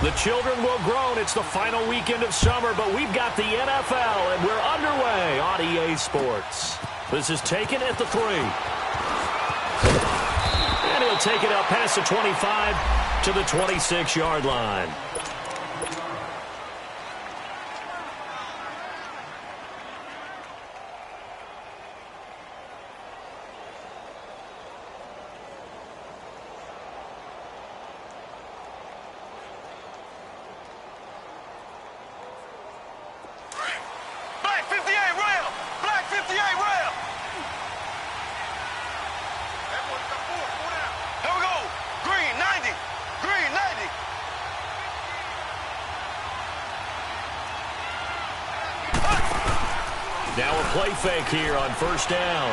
The children will groan. It's the final weekend of summer, but we've got the NFL, and we're underway on EA Sports. This is taken at the 3. And he'll take it up past the 25 to the 26-yard line. Now a play fake here on first down.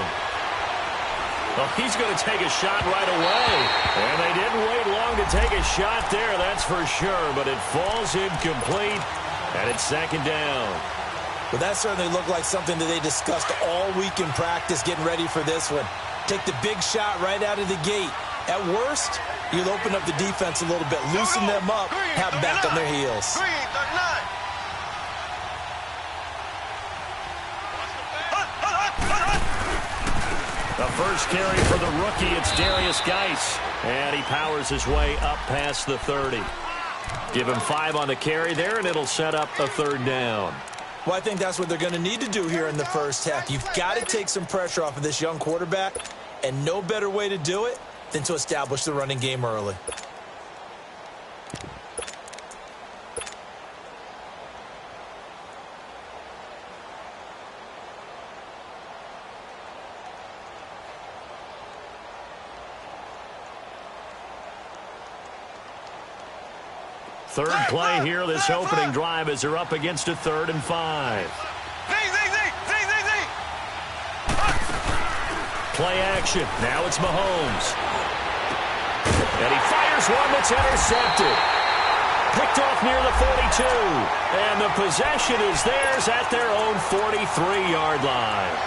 Well, he's going to take a shot right away. And they didn't wait long to take a shot there, that's for sure. But it falls incomplete, and it's second down. Well, that certainly looked like something that they discussed all week in practice getting ready for this one. Take the big shot right out of the gate. At worst, you'll open up the defense a little bit, loosen them up, have them back on their heels. The first carry for the rookie, it's Darius Geis. And he powers his way up past the 30. Give him 5 on the carry there, and it'll set up a third down. Well, I think that's what they're going to need to do here in the first half. You've got to take some pressure off of this young quarterback, and no better way to do it than to establish the running game early. Third play here, this opening drive, as they're up against a 3rd and 5. Play action. Now it's Mahomes. And he fires one that's intercepted. Picked off near the 42. And the possession is theirs at their own 43-yard line.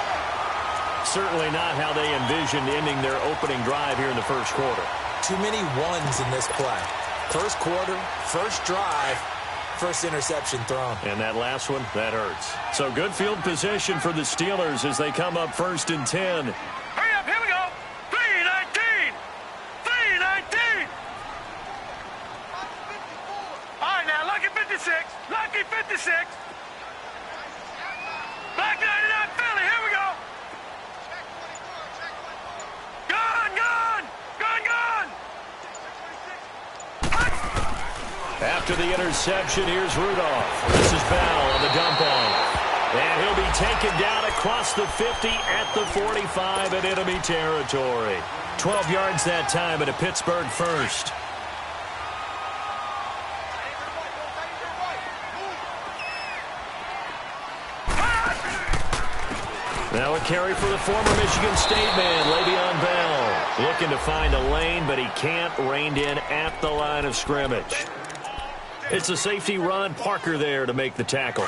Certainly not how they envisioned ending their opening drive here in the first quarter. Too many ones in this play. First quarter, first drive, first interception thrown. And that last one, that hurts. So good field position for the Steelers as they come up 1st and 10. Hurry up, here we go. 3-19. 3-19. All right, now, lucky 56. Lucky 56. Black 99 Philly, here we go. Gone, gone. Gone, gone. After the interception, here's Rudolph. This is Bell on the dump off. And he'll be taken down across the 50 at the 45 in enemy territory. 12 yards that time, and a Pittsburgh first. Now a carry for the former Michigan State man, Le'Veon Bell. Looking to find a lane, but he can't. Reined in at the line of scrimmage. It's a safety run. Parker there to make the tackle.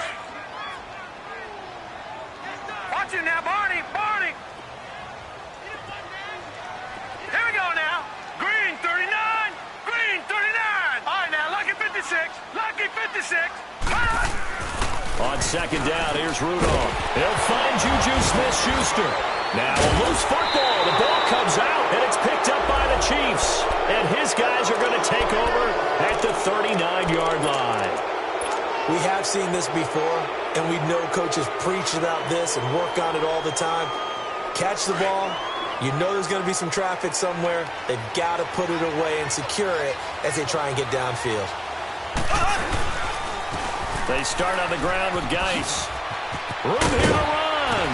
Watch it now, Barney. Barney. Here we go now. Green 39. Green 39. All right, now, lucky 56. Lucky 56. On second down, here's Rudolph. He'll find Juju Smith-Schuster. Now a loose football. The ball comes out, and it's picked up by the Chiefs. And his guys are going to take over at the 39-yard line. We have seen this before, and we know coaches preach about this and work on it all the time. Catch the ball. You know there's going to be some traffic somewhere. They've got to put it away and secure it as they try and get downfield. They start on the ground with Geis. Room here to run.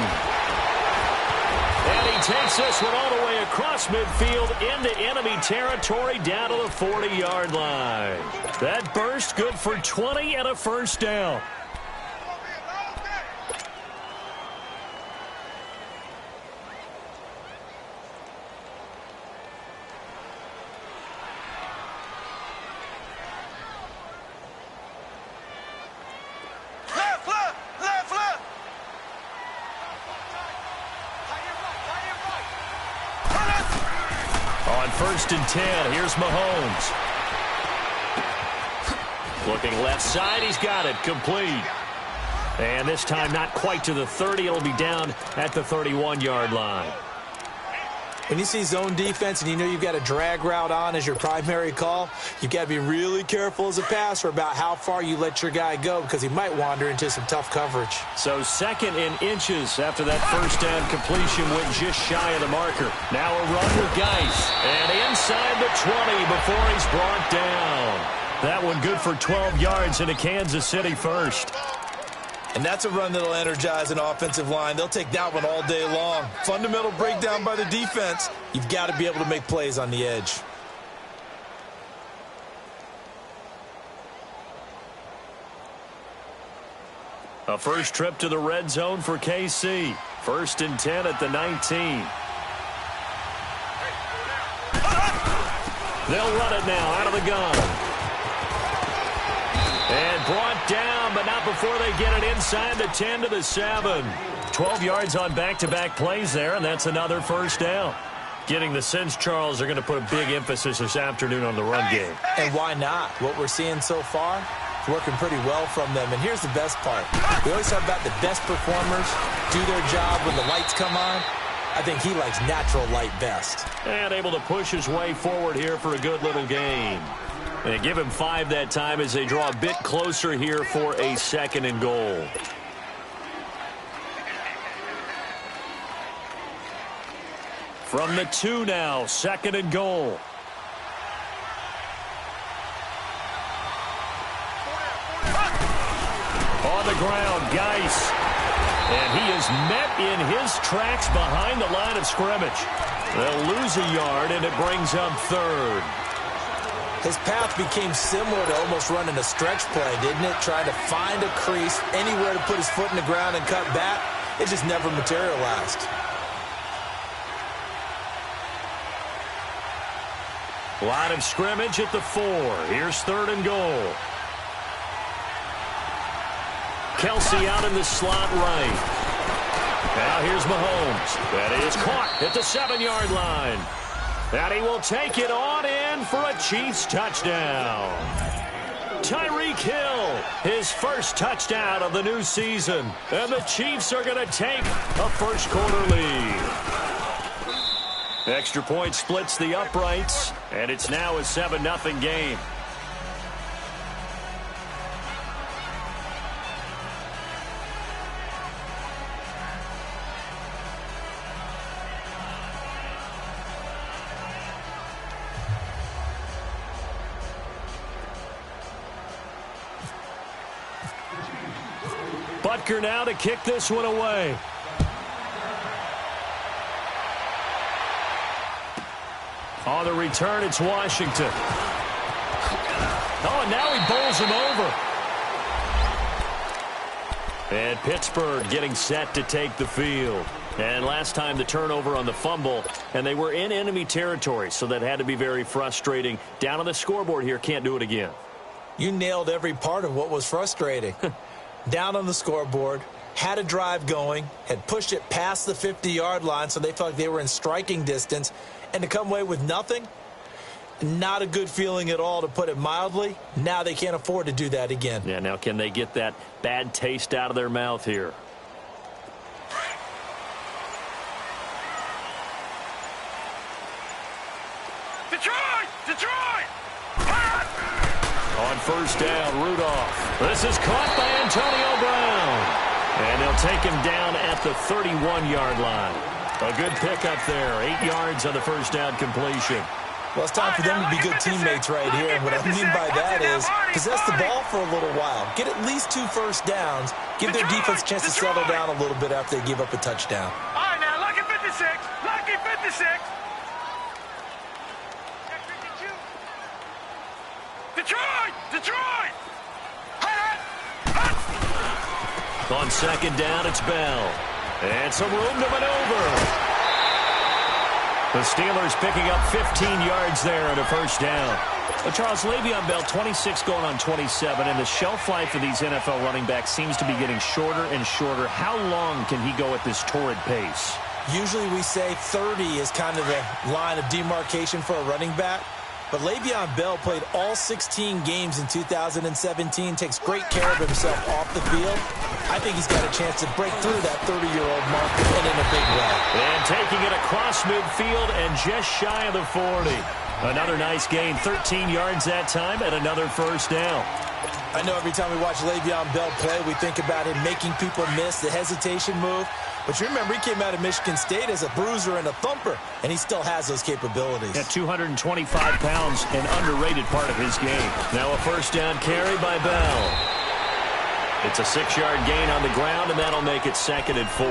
And he takes this one all the way across midfield into enemy territory down to the 40-yard line. That burst good for 20 and a first down. On 1st and 10, here's Mahomes. Looking left side, he's got it, complete. And this time not quite to the 30, it'll be down at the 31-yard line. When you see zone defense and you know you've got a drag route on as your primary call, you've got to be really careful as a passer about how far you let your guy go because he might wander into some tough coverage. So 2nd and inches after that first down completion went just shy of the marker. Now a run with Geis. And inside the 20 before he's brought down. That one good for 12 yards into Kansas City first. And that's a run that'll energize an offensive line. They'll take that one all day long. Fundamental breakdown by the defense. You've got to be able to make plays on the edge. A first trip to the red zone for KC. 1st and 10 at the 19. They'll run it now out of the gun. And brought down, but not before they get it inside the 10 to the 7. 12 yards on back-to-back plays there, and that's another first down. Getting the sense, Charles, they're going to put a big emphasis this afternoon on the run game. And why not? What we're seeing so far is working pretty well from them. And here's the best part. We always talk about the best performers do their job when the lights come on. I think he likes natural light best. And able to push his way forward here for a good little gain. And they give him 5 that time as they draw a bit closer here for a 2nd and goal. From the 2 now, 2nd and goal. On the ground, Geis. And he is met in his tracks behind the line of scrimmage. They'll lose a yard, and it brings up 3rd. His path became similar to almost running a stretch play, didn't it? Trying to find a crease, anywhere to put his foot in the ground and cut back. It just never materialized. Line of scrimmage at the 4. Here's 3rd and goal. Kelsey out in the slot right. Now here's Mahomes. That is caught at the 7-yard line. And he will take it on in for a Chiefs touchdown. Tyreek Hill, his first touchdown of the new season. And the Chiefs are going to take a first-quarter lead. Extra point splits the uprights, and it's now a 7-0 game. Butker now to kick this one away. On the return, it's Washington. Oh, and now he bowls him over. And Pittsburgh getting set to take the field. And last time the turnover on the fumble, and they were in enemy territory, so that had to be very frustrating. Down on the scoreboard here, can't do it again. You nailed every part of what was frustrating. Down on the scoreboard, had a drive going, had pushed it past the 50-yard line so they felt like they were in striking distance, and to come away with nothing, not a good feeling at all, to put it mildly. Now they can't afford to do that again. Yeah, now can they get that bad taste out of their mouth here? Detroit! Detroit! On first down, Rudolph. This is caught by Antonio Brown. And they'll take him down at the 31-yard line. A good pickup there. 8 yards on the first down completion. Well, it's time for them to be good teammates right here. And what I mean by that is possess the ball for a little while. Get at least 2 first downs. Give their defense a chance to settle down a little bit after they give up a touchdown. All right, now, lucky 56. Lucky 56. Detroit! Detroit! On second down, it's Bell. And some room to maneuver. The Steelers picking up 15 yards there and a first down. Well, Charles, Le'Veon Bell, 26 going on 27, and the shelf life of these NFL running backs seems to be getting shorter and shorter. How long can he go at this torrid pace? Usually we say 30 is kind of the line of demarcation for a running back. But Le'Veon Bell played all 16 games in 2017, takes great care of himself off the field. I think he's got a chance to break through that 30-year-old mark and in a big way. And taking it across midfield and just shy of the 40. Another nice gain, 13 yards that time, and another first down. I know every time we watch Le'Veon Bell play, we think about him making people miss, the hesitation move. But you remember, he came out of Michigan State as a bruiser and a thumper, and he still has those capabilities. At 225 pounds, an underrated part of his game. Now a first down carry by Bell. It's a 6-yard gain on the ground, and that'll make it 2nd and 4.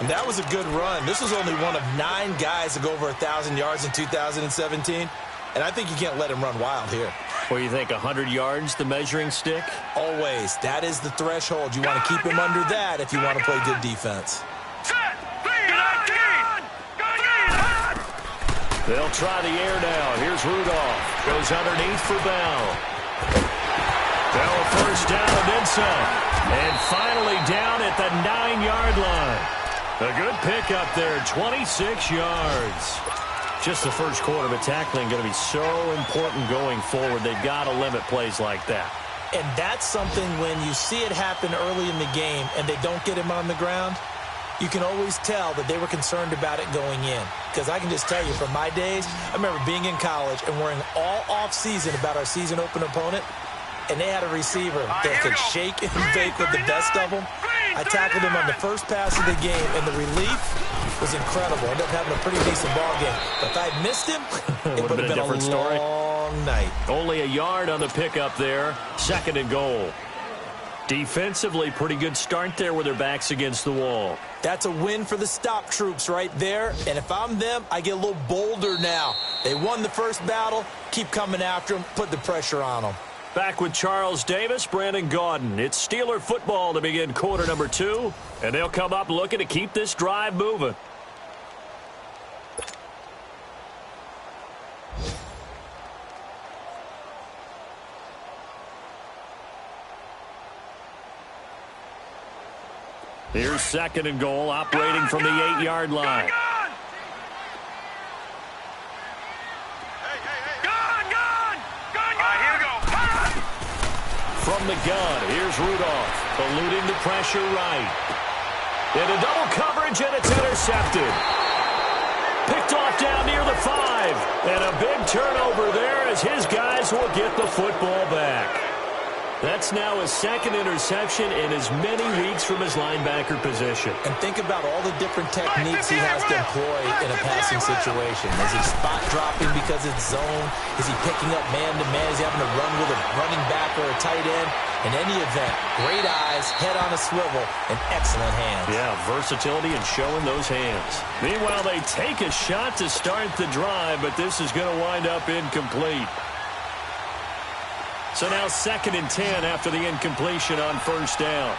And that was a good run. This was only one of 9 guys to go over 1,000 yards in 2017. And I think you can't let him run wild here. Well, you think 100 yards, the measuring stick? Always. That is the threshold. You want to keep him under that if you want to play good defense. Set. 3-19. They'll try the air now. Here's Rudolph. Goes underneath for Bell. Bell first down and then some. And finally down at the 9-yard line. A good pickup there, 26 yards. Just the first quarter, but tackling going to be so important going forward. They've got to limit plays like that. And that's something when you see it happen early in the game and they don't get him on the ground, you can always tell that they were concerned about it going in. Because I can just tell you from my days, I remember being in college and worrying all off-season about our season open opponent, and they had a receiver that could shake and bake with the best of them. I tackled him on the first pass of the game, and the relief was incredible. I ended up having a pretty decent ball game. But if I'd missed him, it would have been a different long night. Only a yard on the pickup there. 2nd and goal. Defensively, pretty good start there with their backs against the wall. That's a win for the stop troops right there. And if I'm them, I get a little bolder now. They won the first battle. Keep coming after them. Put the pressure on them. Back with Charles Davis, Brandon Gaudin. It's Steeler football to begin quarter number 2. And they'll come up looking to keep this drive moving. Here's 2nd and goal, operating from the 8-yard line. From the gun, here's Rudolph, eluding the pressure right. Into double coverage, and it's intercepted. Picked off down near the 5. And a big turnover there as his guys will get the football back. That's now his 2nd interception in as many weeks from his linebacker position. And think about all the different techniques he has to employ in a passing situation. Is he spot dropping because it's zone? Is he picking up man-to-man? Is he having to run with a running back or a tight end? In any event, great eyes, head on a swivel, and excellent hands. Yeah, versatility and showing those hands. Meanwhile, they take a shot to start the drive, but this is going to wind up incomplete. So now 2nd and 10 after the incompletion on first down.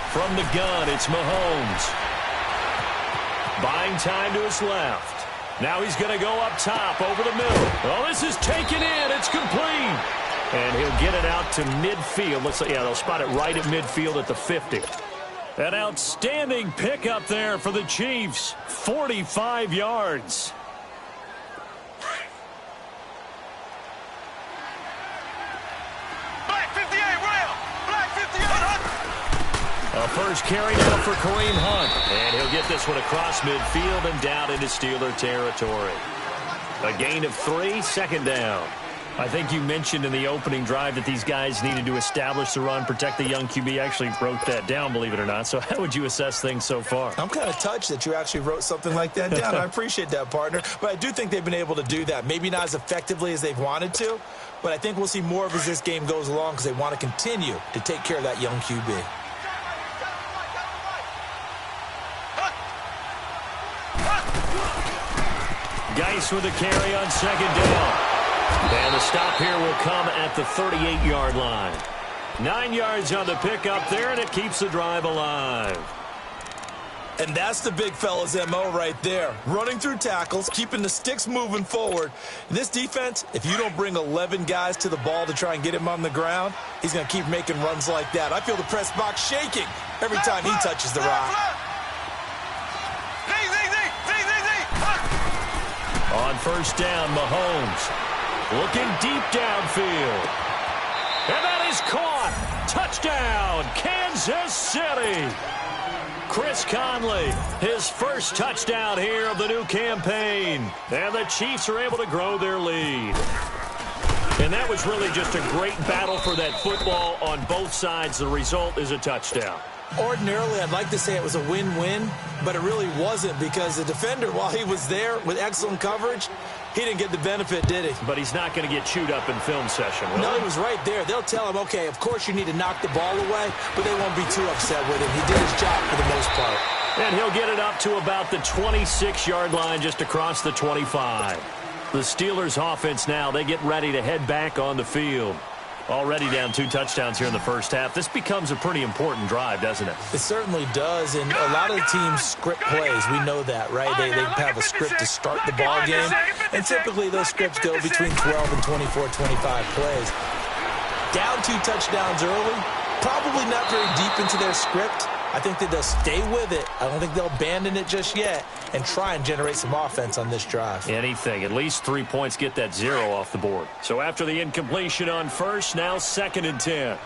From the gun, it's Mahomes. Buying time to his left. Now he's going to go up top over the middle. Oh, this is taken in. It's complete. And he'll get it out to midfield. Yeah, they'll spot it right at midfield at the 50. An outstanding pickup there for the Chiefs. 45 yards. Black 58, rail. Black 58. A first carry now for Kareem Hunt. And he'll get this one across midfield and down into Steeler territory. A gain of 3, 2nd down. I think you mentioned in the opening drive that these guys needed to establish the run, protect the young QB. Actually wrote that down, believe it or not. So how would you assess things so far? I'm kind of touched that you actually wrote something like that down. I appreciate that, partner. But I do think they've been able to do that. Maybe not as effectively as they've wanted to, but I think we'll see more of as this game goes along because they want to continue to take care of that young QB. Geis with a carry on 2nd down. And the stop here will come at the 38-yard line. 9 yards on the pickup there, and it keeps the drive alive. And that's the big fella's MO right there. Running through tackles, keeping the sticks moving forward. This defense, if you don't bring 11 guys to the ball to try and get him on the ground, he's going to keep making runs like that. I feel the press box shaking every time he touches the rock. On first down, Mahomes looking deep downfield. And that is caught. Touchdown, Kansas City. Chris Conley, his first touchdown here of the new campaign. And the Chiefs are able to grow their lead. And that was really just a great battle for that football on both sides. The result is a touchdown. Ordinarily, I'd like to say it was a win-win, but it really wasn't because the defender, while he was there with excellent coverage, he didn't get the benefit, did he? But he's not going to get chewed up in film session, will No, he? he was right there. They'll tell him, okay, of course you need to knock the ball away, but they won't be too upset with him. He did his job for the most part. And he'll get it up to about the 26-yard line, just across the 25. The Steelers' offense now, they get ready to head back on the field. Already down 2 touchdowns here in the first half. This becomes a pretty important drive, doesn't it? It certainly does, and a lot of the teams script plays. We know that, right? They have a script to start the ball game, and typically those scripts go between 12 and 24, 25 plays. Down 2 touchdowns early, probably not very deep into their script. I think that they'll stay with it. I don't think they'll abandon it just yet and try and generate some offense on this drive. Anything. At least 3 points, get that 0 off the board. So after the incompletion on first, now 2nd and 10.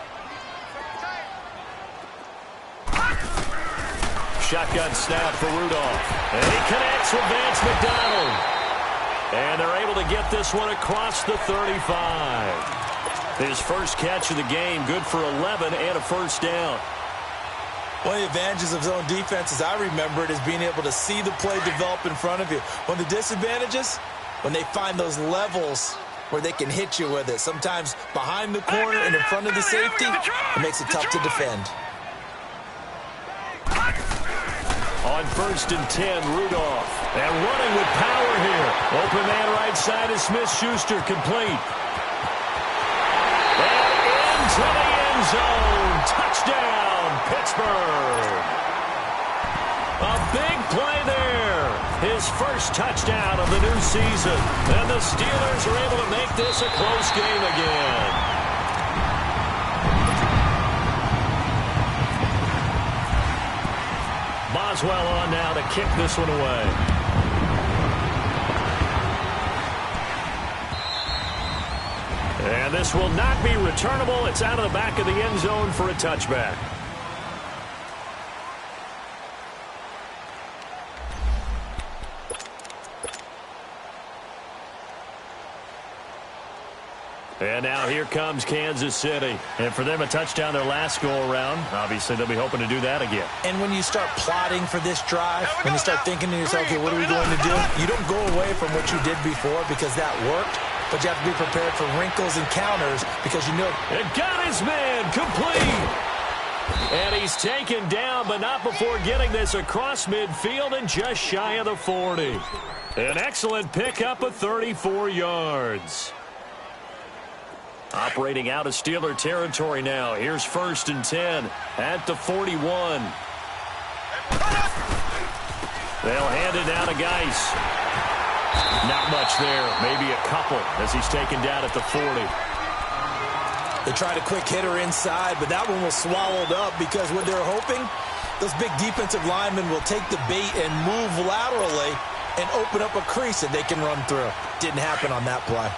Shotgun snap for Rudolph. And he connects with Vance McDonald. And they're able to get this one across the 35. His first catch of the game, good for 11 and a first down. One of the advantages of zone defense, as I remember it, is being able to see the play develop in front of you. One of the disadvantages, when they find those levels where they can hit you with it. Sometimes behind the corner and in front of the safety, it makes it tough to defend. On 1st and 10, Rudolph. And running with power here. Open man right side is Smith-Schuster, complete. And into the end zone. Touchdown, Pittsburgh. A big play there. His first touchdown of the new season. And the Steelers are able to make this a close game again. Boswell on now to kick this one away. And this will not be returnable. It's out of the back of the end zone for a touchback. And now here comes Kansas City. And for them, a touchdown their last go-around. Obviously, they'll be hoping to do that again. And when you start plotting for this drive, when you start thinking to yourself, okay, what are we going to do? You don't go away from what you did before because that worked. But you have to be prepared for wrinkles and counters because you know. It got his man complete. And he's taken down, but not before getting this across midfield and just shy of the 40. An excellent pickup of 34 yards. Operating out of Steeler territory now. Here's 1st and 10 at the 41. They'll hand it down to Geis. Not much there. Maybe a couple as he's taken down at the 40. They tried a quick hitter inside, but that one was swallowed up because what they're hoping, those big defensive linemen will take the bait and move laterally and open up a crease that they can run through. Didn't happen on that play.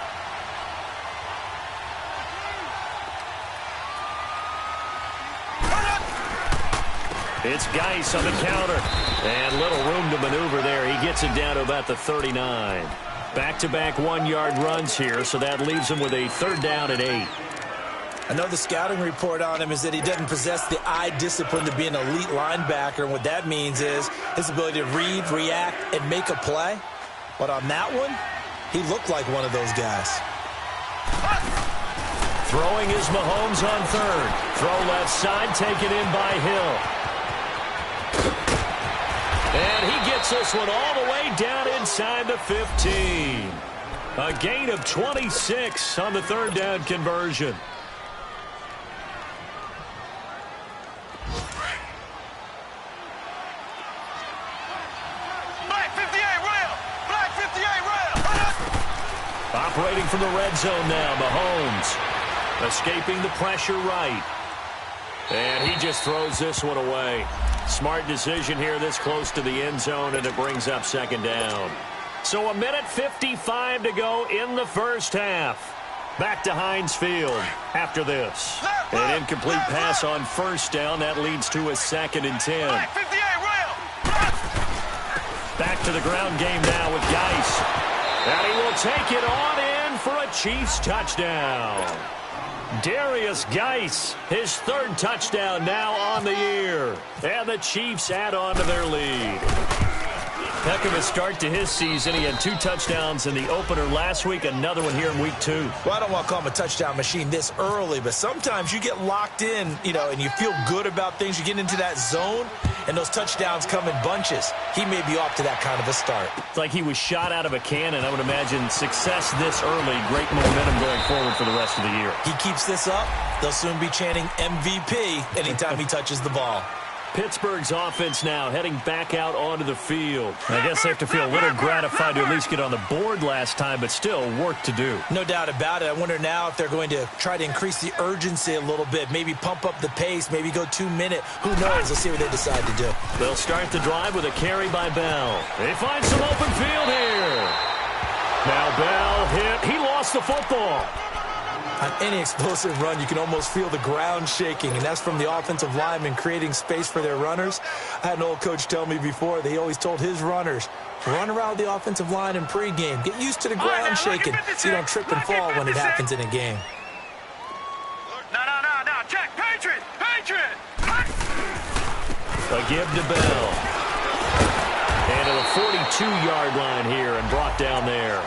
It's Geis on the counter. And little room to maneuver there. He gets it down to about the 39. Back-to-back 1-yard runs here, so that leaves him with a 3rd down and 8. I know the scouting report on him is that he doesn't possess the eye discipline to be an elite linebacker, and what that means is his ability to read, react, and make a play. But on that one, he looked like one of those guys. Throwing is Mahomes on 3rd. Throw left side, taken in by Hill. And he gets this one all the way down inside the 15. A gain of 26 on the 3rd down conversion. Black 58 rail! Black 58 rail! Operating from the red zone now, Mahomes. Escaping the pressure right. And he just throws this one away. Smart decision here this close to the end zone, and it brings up 2nd down. So 1:55 to go in the first half. Back to Heinz Field after this. An incomplete pass on first down. That leads to a 2nd and 10. Back to the ground game now with Geis. And he will take it on in for a Chiefs touchdown. Darius Geis, his 3rd touchdown now on the year. And the Chiefs add on to their lead. Heck of a start to his season. He had 2 touchdowns in the opener last week, another one here in week 2. Well, I don't want to call him a touchdown machine this early, but sometimes you get locked in, and you feel good about things. You get into that zone, and those touchdowns come in bunches. He may be off to that kind of a start. It's like he was shot out of a cannon. I would imagine success this early, great momentum going forward for the rest of the year. He keeps this up, they'll soon be chanting MVP anytime he touches the ball. Pittsburgh's offense now heading back out onto the field. I guess they have to feel a little gratified to at least get on the board last time, but still work to do. No doubt about it. I wonder now if they're going to try to increase the urgency a little bit, maybe pump up the pace, maybe go 2-minute. Who knows? Let's see what they decide to do. They'll start the drive with a carry by Bell. They find some open field here. Now Bell hit. He lost the football. On any explosive run, you can almost feel the ground shaking, and that's from the offensive linemen creating space for their runners. I had an old coach tell me before that he always told his runners, run around the offensive line in pregame. Get used to the ground shaking so you don't trip and fall when it happens in a game. No. Check. Patriot. A give to Bell. And to the 42-yard line here and brought down there.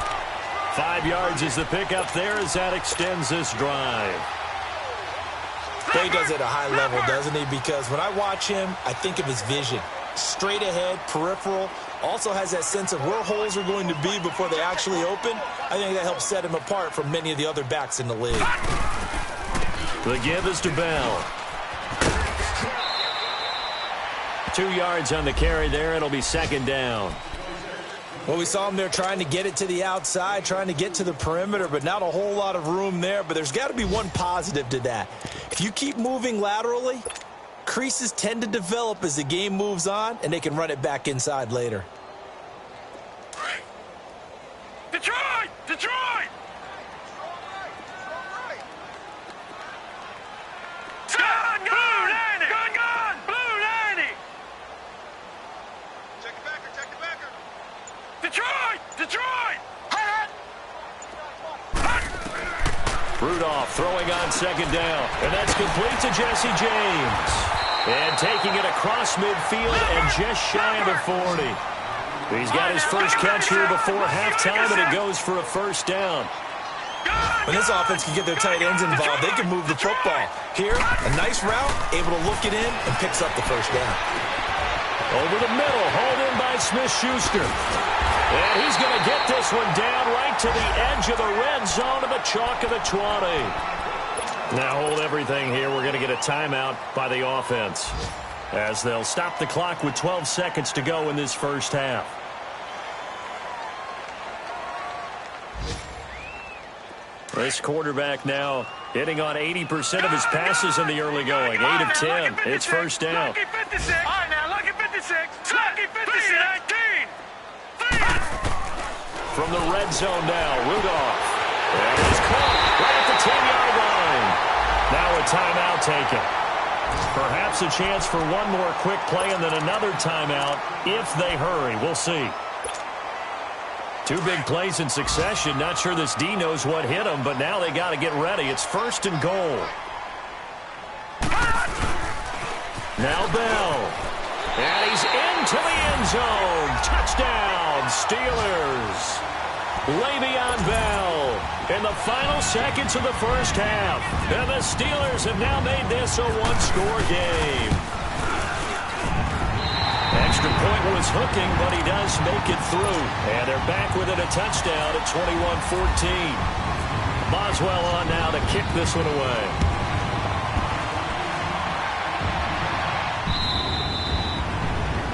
5 yards is the pickup there as that extends this drive. He does it at a high level, doesn't he? Because when I watch him, I think of his vision. Straight ahead, peripheral. Also has that sense of where holes are going to be before they actually open. I think that helps set him apart from many of the other backs in the league. The give is to Bell. 2 yards on the carry there. It'll be 2nd down. Well, we saw him there trying to get it to the outside, trying to get to the perimeter, but not a whole lot of room there. But there's got to be one positive to that. If you keep moving laterally, creases tend to develop as the game moves on, and they can run it back inside later. Detroit! Gun! Blue 90! Check the backer. Detroit! Rudolph throwing on 2nd down. And that's complete to Jesse James. And taking it across midfield and just shy of the 40. He's got his first catch here before halftime, and it goes for a 1st down. When this offense can get their tight ends involved, they can move the football. Here, a nice route, able to look it in, and picks up the 1st down. Over the middle, hauled in by Smith-Schuster. And he's going to get this one down right to the edge of the red zone of the chalk of the 20. Now hold everything here. We're going to get a timeout by the offense as they'll stop the clock with 12 seconds to go in this first half. This quarterback now hitting on 80% of his passes in the early going. 8 of 10. It's 1st down. Lucky 56. All right, now, lucky 56. Lucky 56. 19. From the red zone now, Rudolph. And he's caught right at the 10-yard line. Now a timeout taken. Perhaps a chance for one more quick play and then another timeout if they hurry. We'll see. 2 big plays in succession. Not sure this D knows what hit him, but now they got to get ready. It's 1st and goal. Now Bell. And he's into the end zone. Touchdown, Steelers. Le'Veon Bell in the final seconds of the first half. And the Steelers have now made this a 1-score game. Extra point was hooking, but he does make it through. And they're back within a touchdown at 21-14. Boswell on now to kick this one away.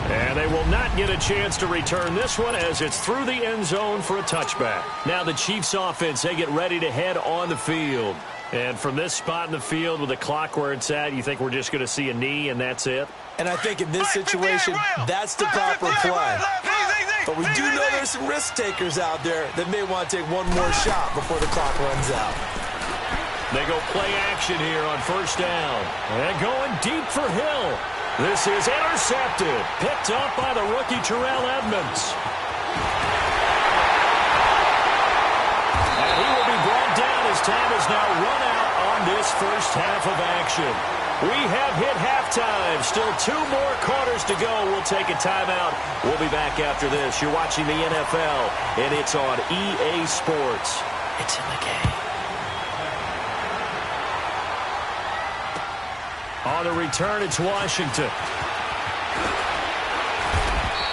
And they will not get a chance to return this one as it's through the end zone for a touchback. Now the Chiefs offense, they get ready to head on the field. And from this spot in the field with the clock where it's at, you think we're just going to see a knee and that's it? And I think in this situation, that's the proper play. But we do know there's some risk takers out there that may want to take one more shot before the clock runs out. They go play action here on first down. And going deep for Hill. This is intercepted. Picked up by the rookie Terrell Edmonds. And he will be brought down as time is now run out on this first half of action. We have hit halftime. Still 2 more quarters to go. We'll take a timeout. We'll be back after this. You're watching the NFL, and it's on EA Sports. It's in the game. On the return, it's Washington.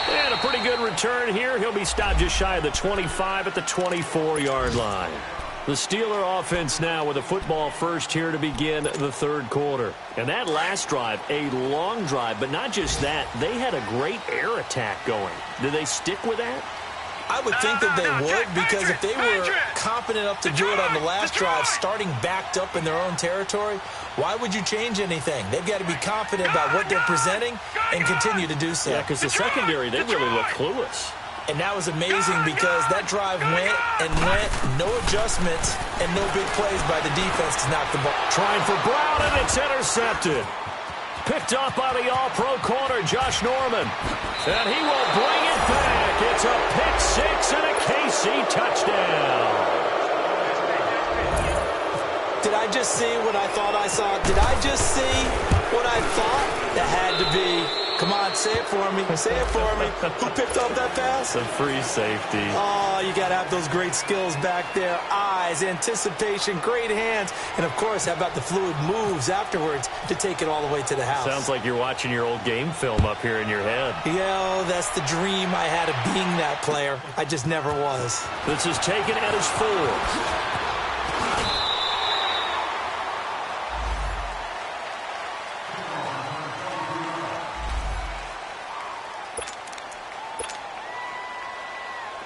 And a pretty good return here. He'll be stopped just shy of the 25 at the 24-yard line. The Steeler offense now with a football first here to begin the third quarter. And that last drive, a long drive, but not just that. They had a great air attack going. Did they stick with that? I would think that they would, because if they were confident enough to do it on the last drive, starting backed up in their own territory, why would you change anything? They've got to be confident about what they're presenting and continue to do so. Yeah, because the secondary, they really look clueless. And that was amazing because that drive went and went, no adjustments, and no big plays by the defense to knock the ball. Trying for Brown, and it's intercepted. Picked up by the all-pro corner, Josh Norman. And he will bring it back. It's a pick six and a KC touchdown. Did I just see what I thought I saw? Did I just see what I thought? That had to be. Come on, say it for me. Say it for me. Who picked up that pass? The free safety. Oh, you got to have those great skills back there. Eyes, anticipation, great hands. And, of course, how about the fluid moves afterwards to take it all the way to the house? Sounds like you're watching your old game film up here in your head. Yeah, that's the dream I had of being that player. I just never was. This is taken at his 4.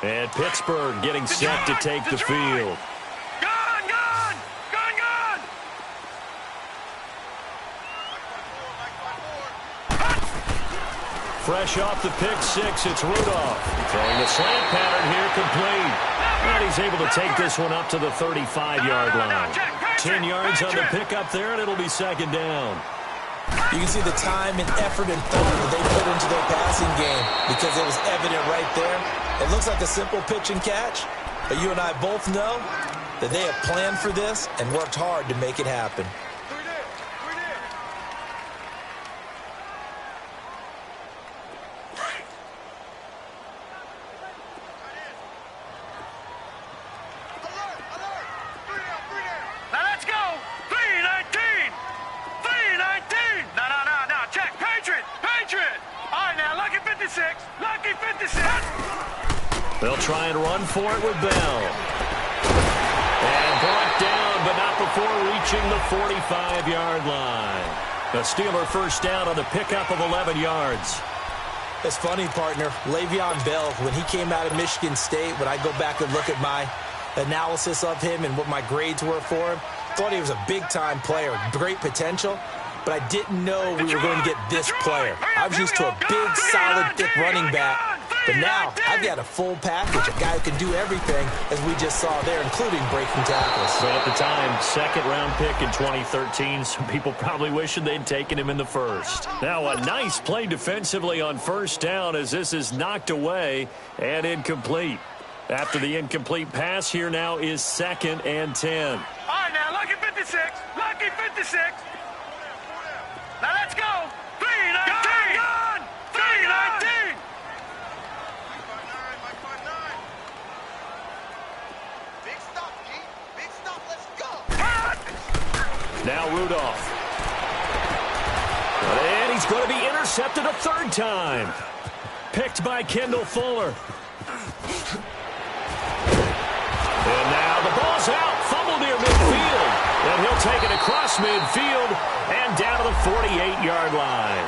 And Pittsburgh getting set to take the field. Gone! Fresh off the pick six, it's Rudolph. Throwing the slant pattern here complete. And he's able to take this one up to the 35-yard line. 10 yards on the pickup there, and it'll be second down. You can see the time and effort and thought that they put into their passing game because it was evident right there. It looks like a simple pitch and catch, but you and I both know that they have planned for this and worked hard to make it happen. Now let's go! 319! 319! No, check! Patriot! All right, now, lucky 56! Lucky 56! They'll try and run for it with Bell. And brought down, but not before reaching the 45-yard line. The Steeler first down on the pickup of 11 yards. It's funny, partner. Le'Veon Bell, when he came out of Michigan State, when I go back and look at my analysis of him and what my grades were for him, thought he was a big-time player, great potential, but I didn't know we were going to get this player. I was used to a big, solid, thick running back, but now I've got a full package, a guy who can do everything, as we just saw there, including breaking tackles. But at the time, second-round pick in 2013, some people probably wishing they'd taken him in the first. Now a nice play defensively on first down as this is knocked away and incomplete. After the incomplete pass, here now is 2nd and 10. All right, now, lucky 56! Lucky 56! Now let's go! 319! Gone! 319! Big stop, G. Big stop, let's go! Now Rudolph. And he's going to be intercepted a third time. Picked by Kendall Fuller. And now the ball's out. Fumble near midfield. And he'll take it across midfield and down to the 48-yard line.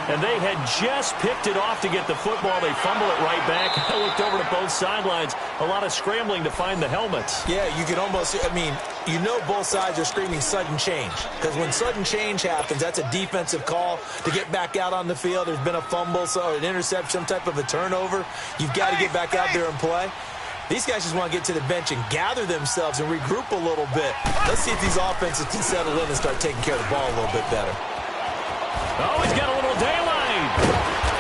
And they had just picked it off to get the football. They fumble it right back. I looked over to both sidelines. A lot of scrambling to find the helmets. Yeah, you can almost, I mean, you know both sides are screaming sudden change. Because when sudden change happens, that's a defensive call to get back out on the field. There's been a fumble, so an interception, some type of a turnover. You've got to get back out there and play. These guys just want to get to the bench and gather themselves and regroup a little bit. Let's see if these offenses can settle in and start taking care of the ball a little bit better. Oh, he's got a little daylight.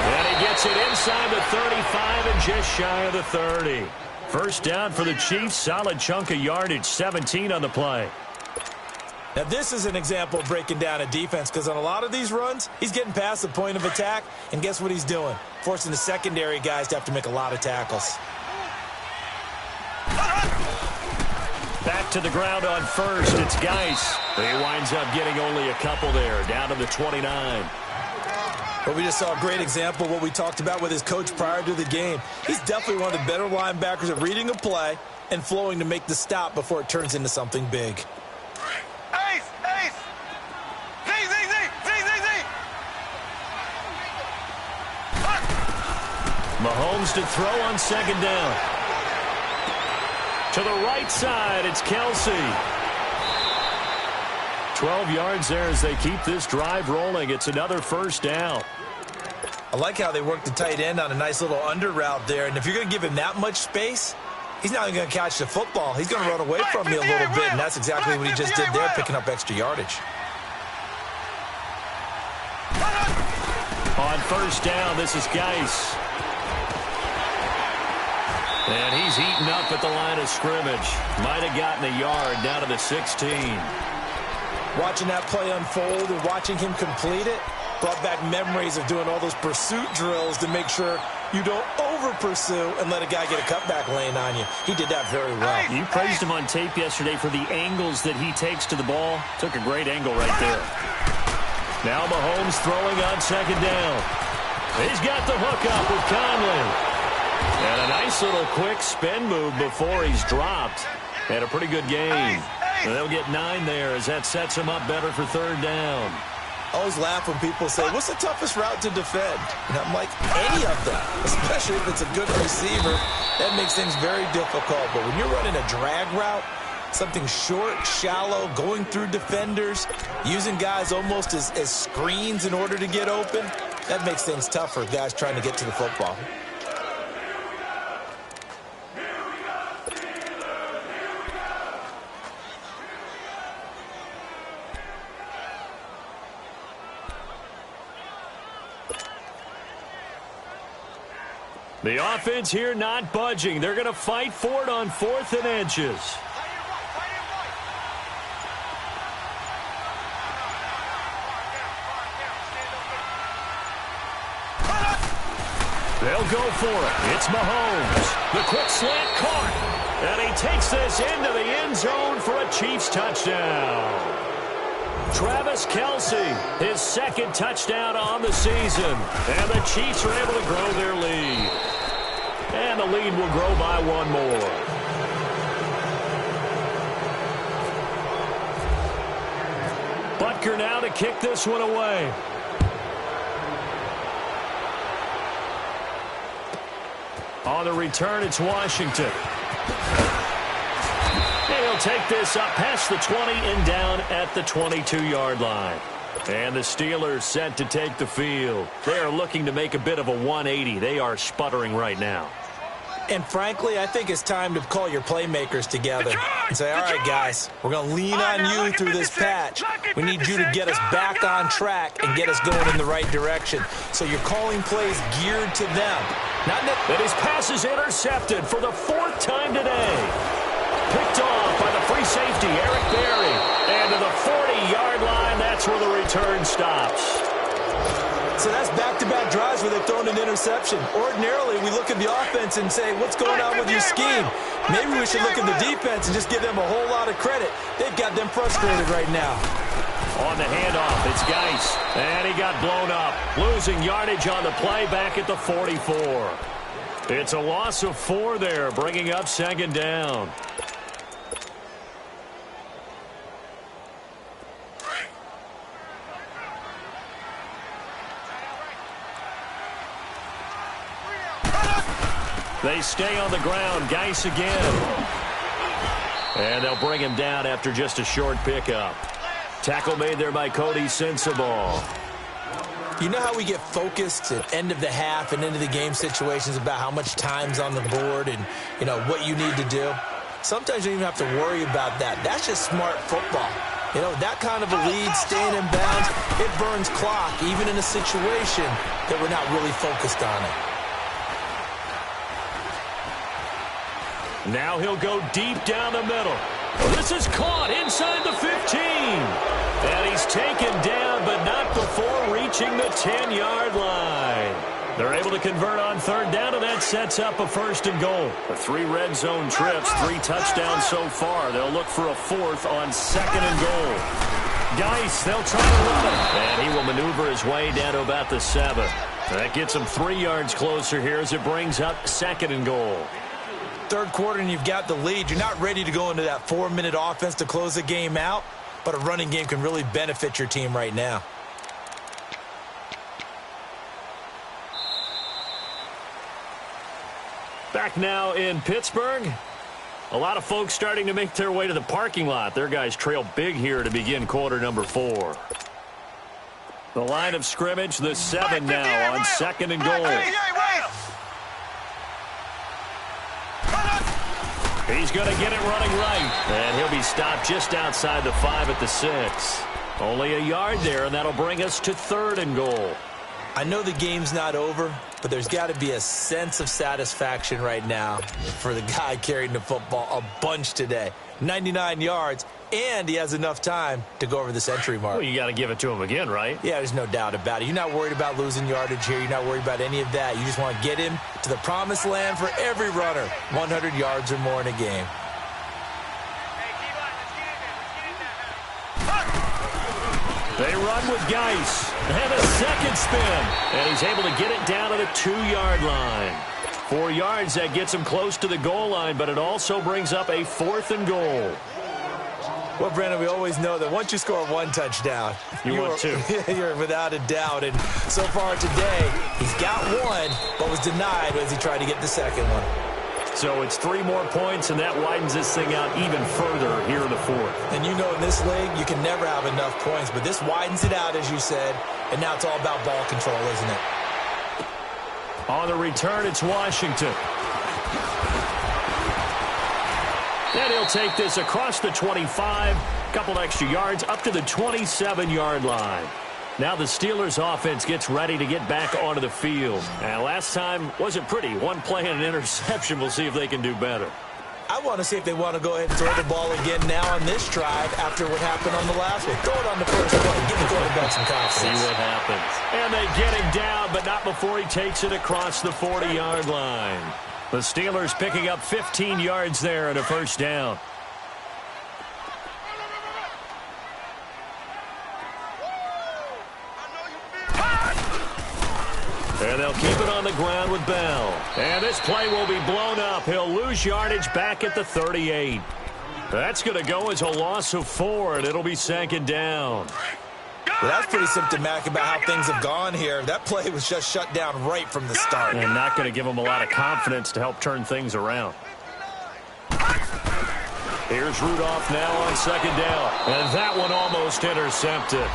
And he gets it inside the 35 and just shy of the 30. First down for the Chiefs. Solid chunk of yardage, 17 on the play. Now, this is an example of breaking down a defense because on a lot of these runs, he's getting past the point of attack, and guess what he's doing? Forcing the secondary guys to have to make a lot of tackles. Back to the ground on first. It's Geis. He winds up getting only a couple there, down to the 29. But we just saw a great example of what we talked about with his coach prior to the game. He's definitely one of the better linebackers at reading a play and flowing to make the stop before it turns into something big. Ace! Ace! Z, Z, Z! Z, Z, Z! Mahomes to throw on second down. To the right side, it's Kelsey. 12 yards there as they keep this drive rolling. It's another first down. I like how they work the tight end on a nice little under route there. And if you're going to give him that much space, he's not even going to catch the football. He's going to run away from you a little bit, and that's exactly what he just did there, picking up extra yardage. On first down, this is Geis. And he's eaten up at the line of scrimmage. Might have gotten a yard down to the 16. Watching that play unfold and watching him complete it brought back memories of doing all those pursuit drills to make sure you don't over-pursue and let a guy get a cutback lane on you. He did that very well. You praised him on tape yesterday for the angles that he takes to the ball. Took a great angle right there. Now Mahomes throwing on second down. He's got the hook up with Conley. And a nice little quick spin move before he's dropped. And a pretty good game. And they'll get 9 there as that sets him up better for third down. I always laugh when people say, what's the toughest route to defend? And I'm like, any of them, especially if it's a good receiver. That makes things very difficult. But when you're running a drag route, something short, shallow, going through defenders, using guys almost as screens in order to get open, that makes things tough for guys trying to get to the football. The offense here not budging. They're going to fight for it on 4th and inches. They'll go for it. It's Mahomes. The quick slant caught. And he takes this into the end zone for a Chiefs touchdown. Travis Kelce, his second touchdown on the season. And the Chiefs are able to grow their lead. And the lead will grow by 1 more. Butker now to kick this one away. On the return, it's Washington. He'll take this up past the 20 and down at the 22-yard line. And the Steelers set to take the field. They are looking to make a bit of a 180. They are sputtering right now. And frankly, I think it's time to call your playmakers together and say, all right, guys, we're going to lean on you through this patch. We need you to get us back on track and get us going in the right direction. So you're calling plays geared to them. And his pass is intercepted for the 4th time today. Picked off by the free safety, Eric Berry. And to the 40-yard line, that's where the return stops. So that's back-to-back drives where they've thrown an interception. Ordinarily, we look at the offense and say, what's going on with your scheme? Maybe we should look at the defense and just give them a whole lot of credit. They've got them frustrated right now. On the handoff, it's Geis. And he got blown up. Losing yardage on the play back at the 44. It's a loss of 4 there, bringing up second down. They stay on the ground. Geis again. And they'll bring him down after just a short pickup. Tackle made there by Cody Sensabaugh. You know how we get focused at end of the half and into the game situations about how much time's on the board and, you know, what you need to do? Sometimes you don't even have to worry about that. That's just smart football. You know, that kind of a lead, staying in bounds, it burns clock, even in a situation that we're not really focused on it. Now he'll go deep down the middle. This is caught inside the 15. And he's taken down, but not before reaching the 10-yard line. They're able to convert on third down, and that sets up a first and goal. The 3 red zone trips, 3 touchdowns so far. They'll look for a 4th on second and goal. Geis, they'll try to run it. And he will maneuver his way down to about the 7. That gets him 3 yards closer here as it brings up second and goal. Third quarter and you've got the lead. You're not ready to go into that 4-minute offense to close the game out, but a running game can really benefit your team right now. Back now in Pittsburgh. A lot of folks starting to make their way to the parking lot. Their guys trail big here to begin quarter number 4. The line of scrimmage, the 7 now on second and goal. He's going to get it running right. And he'll be stopped just outside the 5 at the 6. Only a yard there, and that'll bring us to third and goal. I know the game's not over, but there's got to be a sense of satisfaction right now for the guy carrying the football a bunch today. 99 yards, and he has enough time to go over the century mark. Well, you got to give it to him again, right? Yeah, there's no doubt about it. You're not worried about losing yardage here. You're not worried about any of that. You just want to get him to the promised land for every runner. 100 yards or more in a game. They run with Geis. And a second spin. And he's able to get it down to the 2-yard line. 4 yards, that gets him close to the goal line, but it also brings up a 4th and goal. Well, Brandon, we always know that once you score 1 touchdown, you're 2. You're without a doubt. And so far today, he's got 1, but was denied as he tried to get the second one. So it's 3 more points, and that widens this thing out even further here in the 4th. And you know in this league, you can never have enough points, but this widens it out, as you said, and now it's all about ball control, isn't it? On the return, it's Washington. And he'll take this across the 25, a couple extra yards, up to the 27-yard line. Now the Steelers' offense gets ready to get back onto the field. And last time wasn't pretty. 1 play and an interception. We'll see if they can do better. I want to see if they want to go ahead and throw the ball again now on this drive after what happened on the last one. Throw it on the first play. Give the quarterback some confidence. See what happens. And they get him down, but not before he takes it across the 40-yard line. The Steelers picking up 15 yards there and a first down. And they'll keep it on the ground with Bell. And this play will be blown up. He'll lose yardage back at the 38. That's going to go as a loss of 4, and it'll be second down. Well, that's pretty symptomatic about how things have gone here. That play was just shut down right from the start. And not going to give them a lot of confidence to help turn things around. Here's Rudolph now on second down. And that one almost intercepted.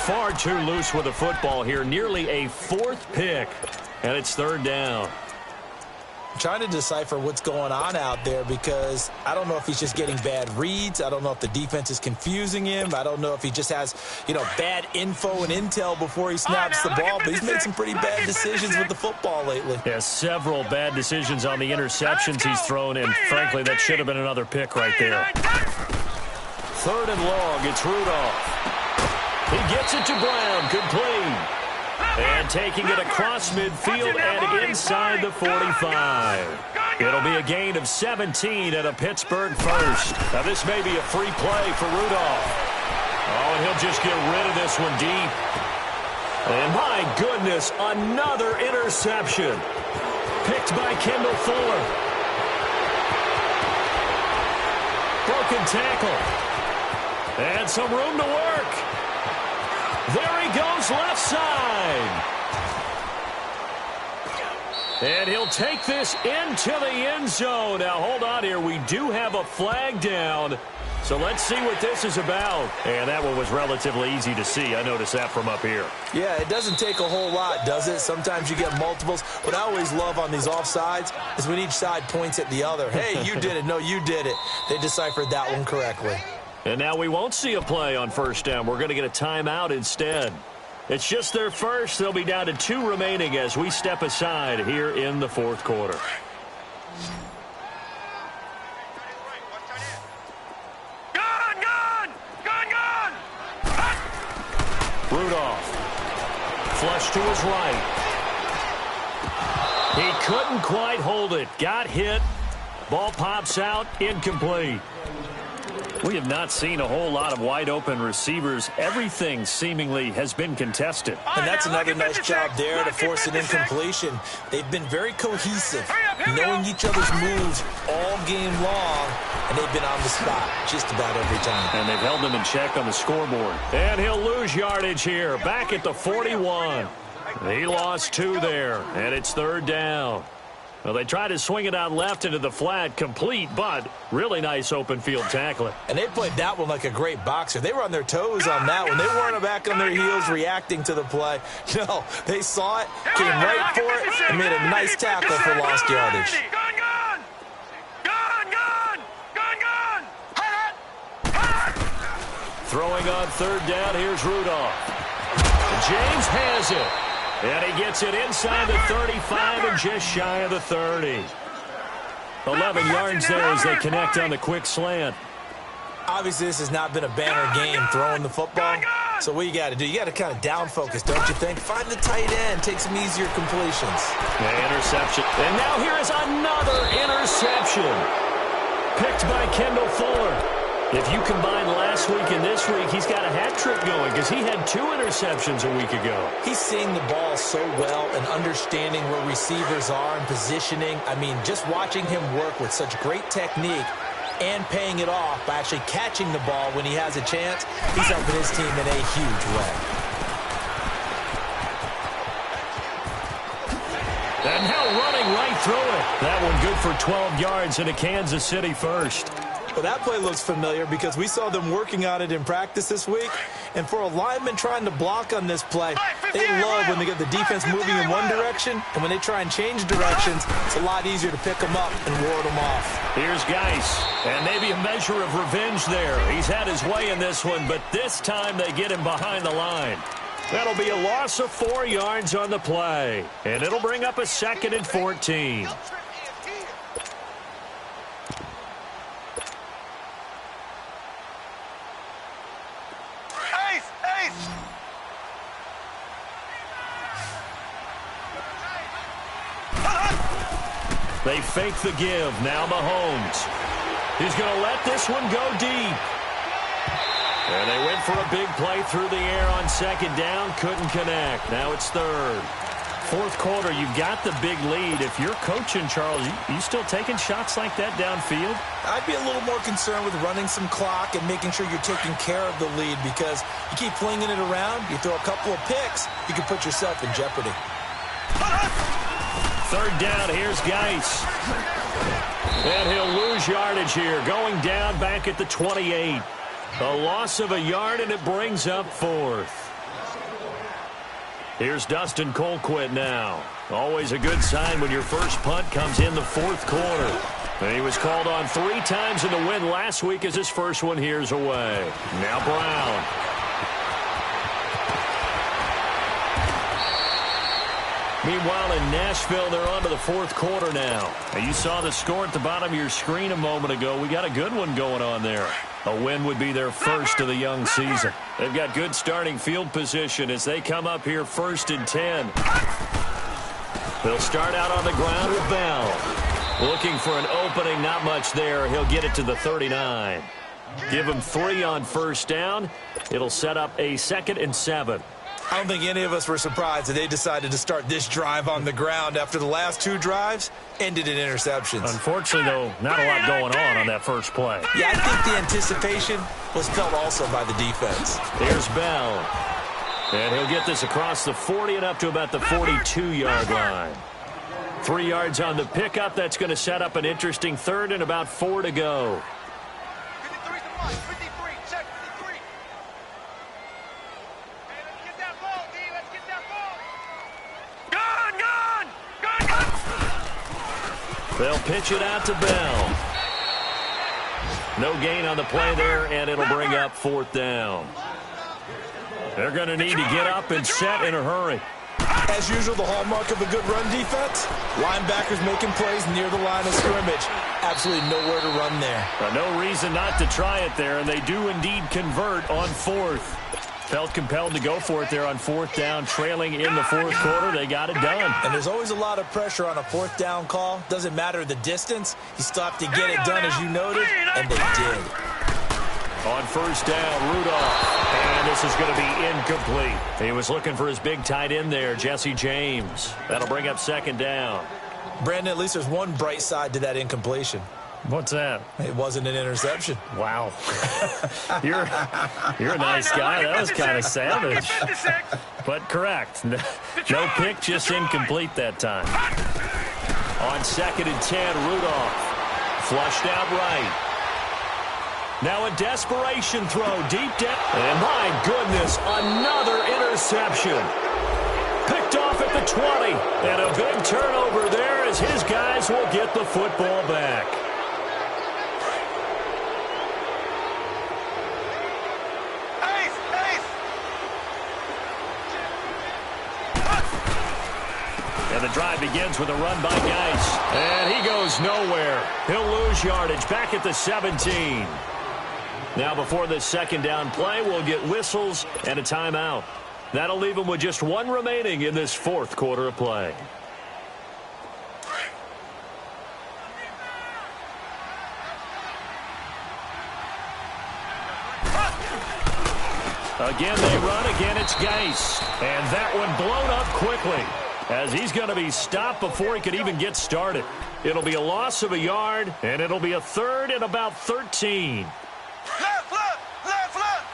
Far too loose with the football here. Nearly a 4th pick. And it's third down. I'm trying to decipher what's going on out there because I don't know if he's just getting bad reads. I don't know if the defense is confusing him. I don't know if he just has, bad info and intel before he snaps the ball. But he's made some pretty bad decisions with the football lately. Yeah, several bad decisions on the interceptions he's thrown. And frankly, that should have been another pick right there. Third and long, it's Rudolph. He gets it to Brown, complete. And taking it across midfield and inside the 45. It'll be a gain of 17 at a Pittsburgh first. Now this may be a free play for Rudolph. Oh, and he'll just get rid of this one deep. And my goodness, another interception. Picked by Kendall Fuller. Broken tackle. And some room to work. There he goes left side. And he'll take this into the end zone. Now, hold on here. We do have a flag down. So let's see what this is about. And that one was relatively easy to see. I noticed that from up here. Yeah, it doesn't take a whole lot, does it? Sometimes you get multiples. What I always love on these offsides is when each side points at the other. Hey, you did it. No, you did it. They deciphered that one correctly. And now we won't see a play on first down. We're going to get a timeout instead. It's just their first. They'll be down to 2 remaining as we step aside here in the fourth quarter. Rudolph. Flush to his right. He couldn't quite hold it. Got hit. Ball pops out. Incomplete. We have not seen a whole lot of wide-open receivers. Everything seemingly has been contested. And that's another nice job there to force an incompletion. They've been very cohesive, knowing each other's moves all game long, and they've been on the spot just about every time. And they've held them in check on the scoreboard. And he'll lose yardage here, back at the 41. He lost 2 there, and it's third down. Well, they tried to swing it out left into the flat, complete, but really nice open field tackling. And they played that one like a great boxer. They were on their toes on that one. They weren't back on their heels reacting to the play. No, they saw it, came right for it, and made a nice tackle for lost yardage. Throwing on third down, here's Rudolph. James has it. And he gets it inside the 35 and just shy of the 30. 11 yards there as they connect on the quick slant. Obviously, this has not been a banner game throwing the football. So what you got to do, you got to kind of down focus, don't you think? Find the tight end, take some easier completions. Yeah, interception. And now here is another interception. Picked by Kendall Fuller. If you combine last week and this week, he's got a hat trick going because he had 2 interceptions a week ago. He's seeing the ball so well and understanding where receivers are and positioning. I mean, just watching him work with such great technique and paying it off by actually catching the ball when he has a chance, he's helping his team in a huge way. And now running right through it. That one good for 12 yards and a Kansas City first. Well, that play looks familiar because we saw them working on it in practice this week. And for a lineman trying to block on this play, they love when they get the defense moving in one direction. And when they try and change directions, it's a lot easier to pick them up and ward them off. Here's Geis. And maybe a measure of revenge there. He's had his way in this one, but this time they get him behind the line. That'll be a loss of 4 yards on the play. And it'll bring up a 2nd and 14. They fake the give. Now Mahomes. He's going to let this one go deep. And they went for a big play through the air on 2nd down. Couldn't connect. Now it's 3rd. 4th quarter, you've got the big lead. If you're coaching, Charles, you still taking shots like that downfield? I'd be a little more concerned with running some clock and making sure you're taking care of the lead because you keep flinging it around, you throw a couple of picks, you can put yourself in jeopardy. 3rd down, here's Geis. And he'll lose yardage here, going down back at the 28. A loss of a yard, and it brings up 4th. Here's Dustin Colquitt now. Always a good sign when your first punt comes in the 4th quarter. And he was called on 3 times in the win last week as his first one here's away. Now Brown. Meanwhile, in Nashville, they're on to the 4th quarter now. And you saw the score at the bottom of your screen a moment ago. We got a good one going on there. A win would be their first of the young season. They've got good starting field position as they come up here 1st and 10. They'll start out on the ground with Bell. Looking for an opening, not much there. He'll get it to the 39. Give him 3 on 1st down. It'll set up a 2nd and 7. I don't think any of us were surprised that they decided to start this drive on the ground after the last 2 drives ended in interceptions. Unfortunately, though, not a lot going on that first play. Yeah, I think the anticipation was felt also by the defense. Here's Bell. And he'll get this across the 40 and up to about the 42-yard line. 3 yards on the pickup. That's going to set up an interesting third and about 4 to go. 53's the line. 53. Check 53. Hey, let's get that ball, D. Let's get that ball. Gone! They'll pitch it out to Bell. No gain on the play there, and it'll bring up 4th down. They're going to need to get up and set in a hurry. As usual, the hallmark of a good run defense, linebackers making plays near the line of scrimmage. Absolutely nowhere to run there. No reason not to try it there, and they do indeed convert on 4th. Felt compelled to go for it there on 4th down, trailing in the 4th quarter. They got it done. And there's always a lot of pressure on a 4th down call. Doesn't matter the distance. You still have to get it done, as you noted, and they did. On 1st down, Rudolph. And this is going to be incomplete. He was looking for his big tight end there, Jesse James. That'll bring up 2nd down. Brandon, at least there's one bright side to that incompletion. What's that? It wasn't an interception. Wow. You're a nice guy. That was kind of savage. But correct. No pick, just incomplete that time. On 2nd and 10, Rudolph. Flushed out right. Now a desperation throw deep down. And my goodness, another interception. Picked off at the 20. And a big turnover there as his guys will get the football back. And the drive begins with a run by Geis. And he goes nowhere. He'll lose yardage back at the 17. Now before this 2nd down play, we'll get whistles and a timeout. That'll leave him with just 1 remaining in this 4th quarter of play. Again they run, again it's Geis. And that one blown up quickly, as he's going to be stopped before he could even get started. It'll be a loss of a yard, and it'll be a 3rd and about 13. Left, left, left, left.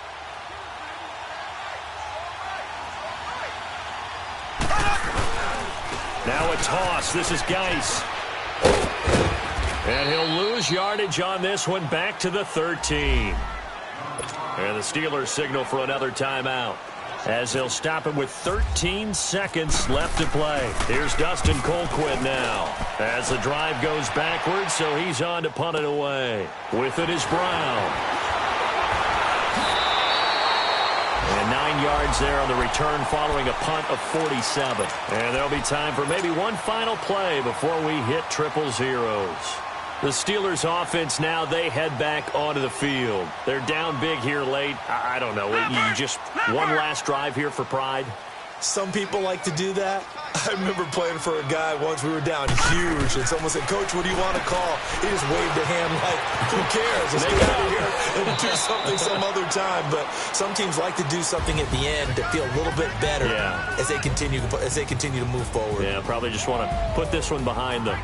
Now a toss. This is Geis. And he'll lose yardage on this one, back to the 13. And the Steelers signal for another timeout, as they'll stop him with 13 seconds left to play. Here's Dustin Colquitt now, as the drive goes backwards, so he's on to punt it away. With it is Brown. And 9 yards there on the return following a punt of 47. And there'll be time for maybe one final play before we hit 000. The Steelers offense now, they head back onto the field. They're down big here late. I don't know. You just one last drive here for pride? Some people like to do that. I remember playing for a guy once. We were down huge, and someone said, "Coach, what do you want to call?" He just waved a hand like, who cares? Let's get out of here and do something some other time. But some teams like to do something at the end to feel a little bit better as they continue to move forward. Yeah, probably just want to put this one behind them.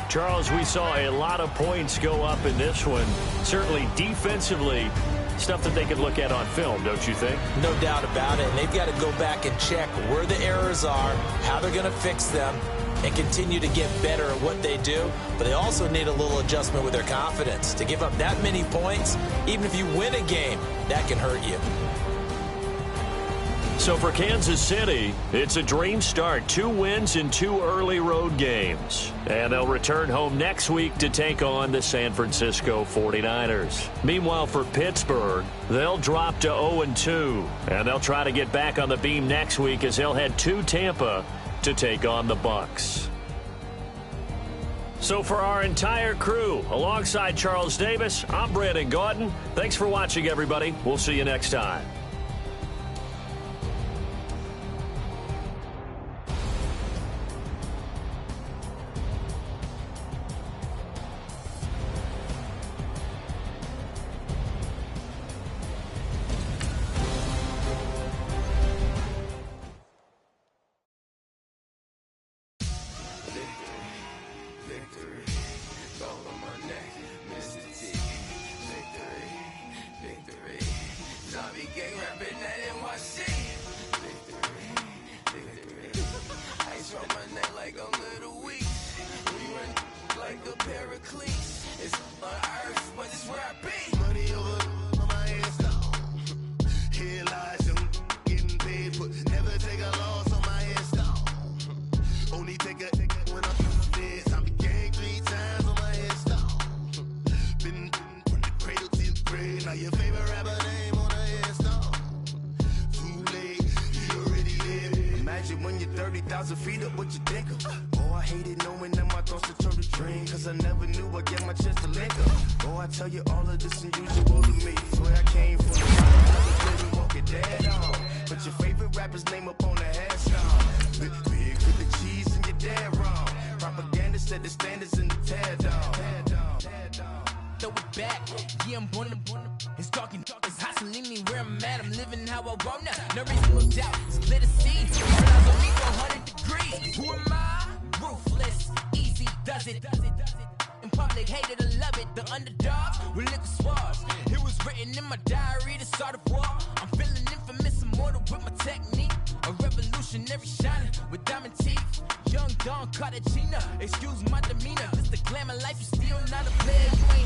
Charles, we saw a lot of points go up in this one. Certainly defensively, stuff that they could look at on film, don't you think? No doubt about it. And they've got to go back and check where the errors are, how they're going to fix them, and continue to get better at what they do. But they also need a little adjustment with their confidence. To give up that many points, even if you win a game, that can hurt you. So for Kansas City, it's a dream start. 2 wins in 2 early road games. And they'll return home next week to take on the San Francisco 49ers. Meanwhile, for Pittsburgh, they'll drop to 0-2. And they'll try to get back on the beam next week as they'll head to Tampa to take on the Bucs. So for our entire crew, alongside Charles Davis, I'm Brandon Gaudin. Thanks for watching, everybody. We'll see you next time. Victory, zombie gang Pericles. It's on earth, but it's where I be. Money over on my headstone. Here lies them getting paid, but never take a loss on my headstone. Only take a when I'm this. I'm the gang 3 times on my headstone. Been from the cradle to the grave. Now your favorite rapper name on a headstone. Too late, you already live. Imagine when you're 30,000 feet up, what you think of? Oh, I hated knowing that my thoughts would turn to dream. Cause I never knew I'd get my chance to link up. Oh, I tell you all of this unusual to me. Swear I came from the bottom, I was living walking dead on. Put your favorite rapper's name up on the headstone. Big with the cheese and you're dead wrong. Propaganda set the standards in the tear down. Throw it back, yeah, I'm born to it's talking, it's hustling me where I'm at. I'm living how I want now. No reasonable doubt, it's clear to see. Realize on me 100 degrees. Who am I? Ruthless, easy, does it. In public, hated or love it. The underdogs with liquor swabs. It was written in my diary, the start of war. I'm feeling infamous, immortal with my technique. A revolutionary shining with diamond teeth. Young Don Cartagena, excuse my demeanor. This the glamour life, you still not a player. You ain't